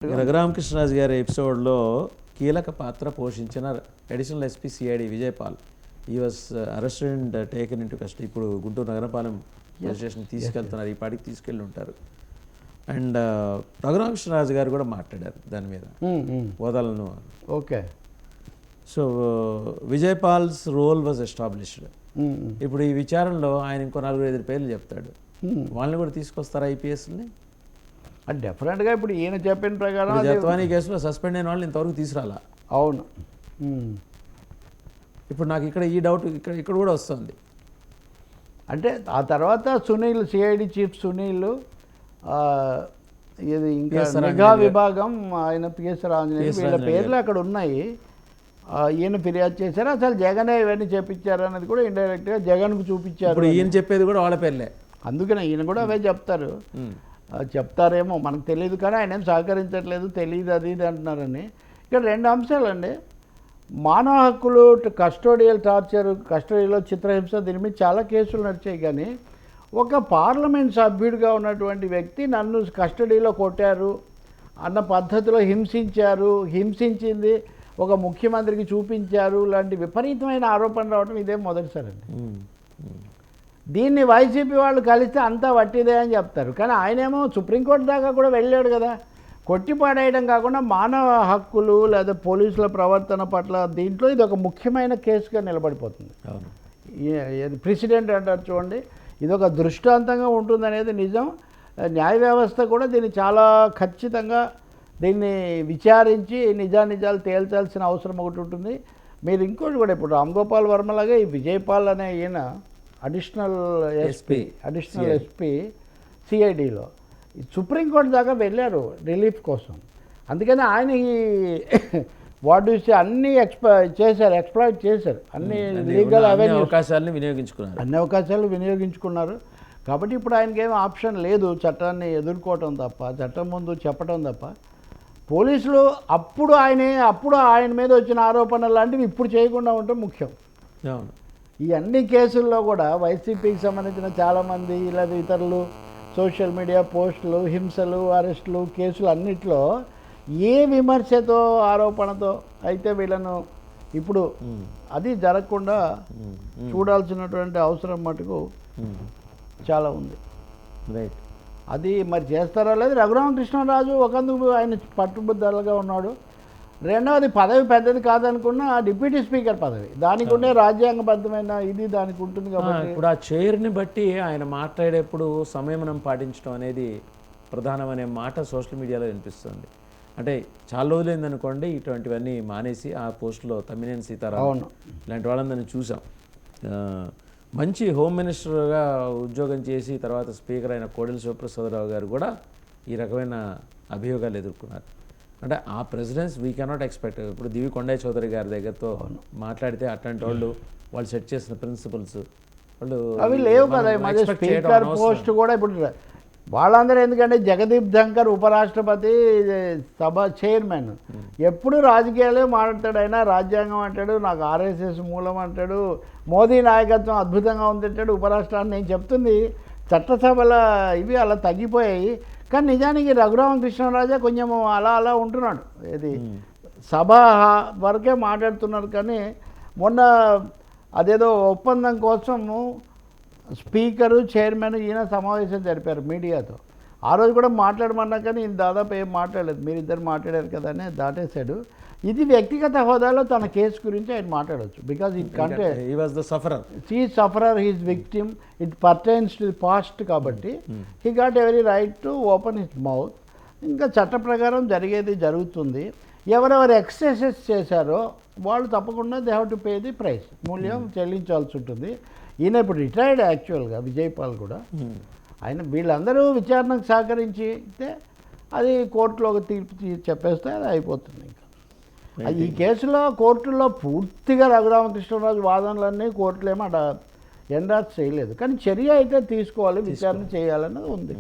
రఘురామకృష్ణరాజు గారి ఎపిసోడ్లో కీలక పాత్ర పోషించిన అడిషనల్ ఎస్పీ సిఐడి విజయపాల్ ఈ was arrested and taken in to custody. ఇప్పుడు గుంటూరు నగరపాలెం పోలీస్ స్టేషన్కి తీసుకెళ్తున్నారు, ఈ పాటికి తీసుకెళ్ళి ఉంటారు. అండ్ రఘురామకృష్ణరాజు గారు కూడా మాట్లాడారు దాని మీద, వదలను. Okay. So Vijayapal's role was established. ఇప్పుడు ఈ విచారణలో ఆయన ఇంకో 4-5 పేర్లు చెప్తాడు, వాళ్ళని కూడా తీసుకొస్తారు ఐపీఎస్ని. డెఫినెట్గా ఇప్పుడు ఈయన చెప్పిన ప్రకారం జత్వానీ కేసులో సస్పెండ్ అయిన వాళ్ళని ఇంతవరకు తీసుకురాలా. అవును. ఇప్పుడు నాకు ఇక్కడ ఈ డౌట్ ఇక్కడ కూడా వస్తుంది. అంటే ఆ తర్వాత సునీల్, సిఐడి చీఫ్ సునీల్, ఇది ఇంకా నిఘా విభాగం ఆయన పిఎస్ రాంజనేయ, వీళ్ళ పేర్లు అక్కడ ఉన్నాయి. ఈయన ఫిర్యాదు చేశారు, అసలు జగనే ఇవన్నీ చెప్పించారు అన్నది కూడా ఇండైరెక్ట్గా జగన్కు చూపించారు. ఇప్పుడు ఈయన చెప్పేది కూడా వాళ్ళ పేర్లే, అందుకనే ఈయన కూడా అవే చెప్తారు. చెప్తారేమో మనకు తెలియదు, కానీ ఆయన ఏం సహకరించట్లేదు, తెలియదు అది ఇది అంటున్నారని. ఇక్కడ 2 అంశాలండి. మానవ హక్కులు, కస్టోడియల్ టార్చర్, కస్టడీలో చిత్రహింస, దీని మీద చాలా కేసులు నడిచాయి. కానీ ఒక పార్లమెంట్ సభ్యుడిగా ఉన్నటువంటి వ్యక్తి నన్ను కస్టడీలో కొట్టారు అన్న పద్ధతిలో హింసించారు, హింసించింది ఒక ముఖ్యమంత్రికి చూపించారు లాంటి విపరీతమైన ఆరోపణ రావడం ఇదే మొదటిసారండి. దీన్ని వైసీపీ వాళ్ళు కలిస్తే అంతా వట్టిదే అని చెప్తారు, కానీ ఆయనేమో సుప్రీంకోర్టు దాకా కూడా వెళ్ళాడు కదా. కొట్టిపాడేయడం కాకుండా మానవ హక్కులు లేదా పోలీసుల ప్రవర్తన పట్ల దీంట్లో ఇది ఒక ముఖ్యమైన కేసుగా నిలబడిపోతుంది. ప్రెసిడెంట్ అంటారు చూడండి, ఇది ఒక దృష్టాంతంగా ఉంటుందనేది నిజం. న్యాయ వ్యవస్థ కూడా దీన్ని చాలా ఖచ్చితంగా దీన్ని విచారించి నిజానిజాలు తేల్చాల్సిన అవసరం ఒకటి ఉంటుంది. మీరు ఇంకోటి కూడా, ఇప్పుడు రామ్ గోపాల్ వర్మలాగా ఈ విజయపాల్ అనే ఈయన అడిషనల్ ఎస్పీ సిఐడిలో సుప్రీంకోర్టు దాకా వెళ్ళారు రిలీఫ్ కోసం. అందుకని ఆయన ఈ వాట్ చూసి అన్ని ఎక్స్ప్లాయిట్ చేశారు, అన్ని లీగల్ అవకాశాలను వినియోగించుకున్నారు. కాబట్టి ఇప్పుడు ఆయనకి ఏం ఆప్షన్ లేదు చట్టాన్ని ఎదుర్కోవటం తప్ప, చట్టం ముందు చెప్పడం తప్ప. పోలీసులు అప్పుడు ఆయన మీద వచ్చిన ఆరోపణలు లాంటివి ఇప్పుడు చేయకుండా ఉండటం ముఖ్యం. ఈ అన్ని కేసుల్లో కూడా వైసీపీకి సంబంధించిన చాలామంది లేదా ఇతరులు సోషల్ మీడియా పోస్టులు, హింసలు, అరెస్టులు, కేసులు అన్నిట్లో ఏ విమర్శతో, ఆరోపణతో అయితే వీళ్ళను ఇప్పుడు అది జరగకుండా చూడాల్సినటువంటి అవసరం మటుకు చాలా ఉంది. రైట్. అది మరి చేస్తారో లేదు. రఘురామకృష్ణరాజు ఒకందుకు ఆయన పట్టుబద్దలుగా ఉన్నాడు. రెండవది, పదవి పెద్దది కాదనుకున్న డిప్యూటీ స్పీకర్ పదవి, దానికి ఉండే రాజ్యాంగబద్ధమైన ఇది దానికి ఉంటుంది. కాబట్టి ఇప్పుడు ఆ చైర్ని బట్టి ఆయన మాట్లాడేప్పుడు సంయమనం పాటించడం అనేది ప్రధానమనే మాట సోషల్ మీడియాలో వినిపిస్తుంది. అంటే చాలా రోజులైందనుకోండి ఇటువంటివన్నీ మానేసి ఆ పోస్టులో తమ్మినేని సీతారామన్ ఇలాంటి వాళ్ళందరినీ చూసాం. మంచి హోమ్ మినిస్టర్గా ఉద్యోగం చేసి తర్వాత స్పీకర్ అయిన కోడెల శివప్రసాదరావు గారు కూడా ఈ రకమైన అభియోగాలు ఎదుర్కొన్నారు. అంటే ఆ ప్రెసిడెన్స్ వీ కెనాట్ ఎక్స్పెక్ట్. ఇప్పుడు దివి కొండయ్య చౌదరి గారి దగ్గరతో మాట్లాడితే అట్లాంటి వాళ్ళు సెట్ చేసిన ప్రిన్సిపల్స్ అవి లేవు కదా. స్పీకర్ పోస్ట్ కూడా ఇప్పుడు వాళ్ళందరూ, ఎందుకంటే జగదీప్ ధంకర్ ఉపరాష్ట్రపతి, సభ చైర్మన్, ఎప్పుడు రాజకీయాలే మాట్లాడతాడు. అయినా రాజ్యాంగం అంటాడు, నాకు ఆర్ఎస్ఎస్ మూలం అంటాడు, మోదీ నాయకత్వం అద్భుతంగా ఉందంటాడు. ఉపరాష్ట్రాన్ని నేను చెప్తుంది చట్టసభల ఇవి అలా తగ్గిపోయాయి. కానీ నిజానికి రఘురామకృష్ణరాజే కొంచెం అలా ఉంటున్నాడు. ఇది సభ వరకే మాట్లాడుతున్నారు. కానీ మొన్న అదేదో ఒప్పందం కోసము స్పీకరు, చైర్మన్ ఈయన సమావేశం జరిపారు మీడియాతో. ఆ రోజు కూడా మాట్లాడమన్నా కానీ ఈయన దాదాపు ఏం మాట్లాడలేదు. మీరిద్దరు మాట్లాడారు కదా అని దాటేశాడు. ఇది వ్యక్తిగత హోదాలో తన కేసు గురించి ఆయన మాట్లాడవచ్చు. బికాజ్ ఇట్ కంటే he sufferer, he's victim, it pertains to the past. కాబట్టి he got every right to open his mouth. ఇంకా చట్ట ప్రకారం జరిగేది జరుగుతుంది. ఎవరెవరు ఎక్సెసెస్ చేశారో వాళ్ళు తప్పకుండా they have to pay the price, మూల్యం చెల్లించాల్సి ఉంటుంది. ఈయన ఇప్పుడు రిటైర్డ్ యాక్చువల్గా, విజయపాల్ కూడా. ఆయన వీళ్ళందరూ విచారణకు సహకరించితే అది కోర్టులో ఒక తీర్పు చెప్పేస్తే అది అయిపోతుంది. ఇంకా ఈ కేసులో కోర్టుల్లో పూర్తిగా రఘురామకృష్ణరాజు వాదనలన్నీ కోర్టులేమో ఎండార్స్ చేయలేదు. కానీ చర్య అయితే తీసుకోవాలి, విచారణ చేయాలన్నది ఉంది.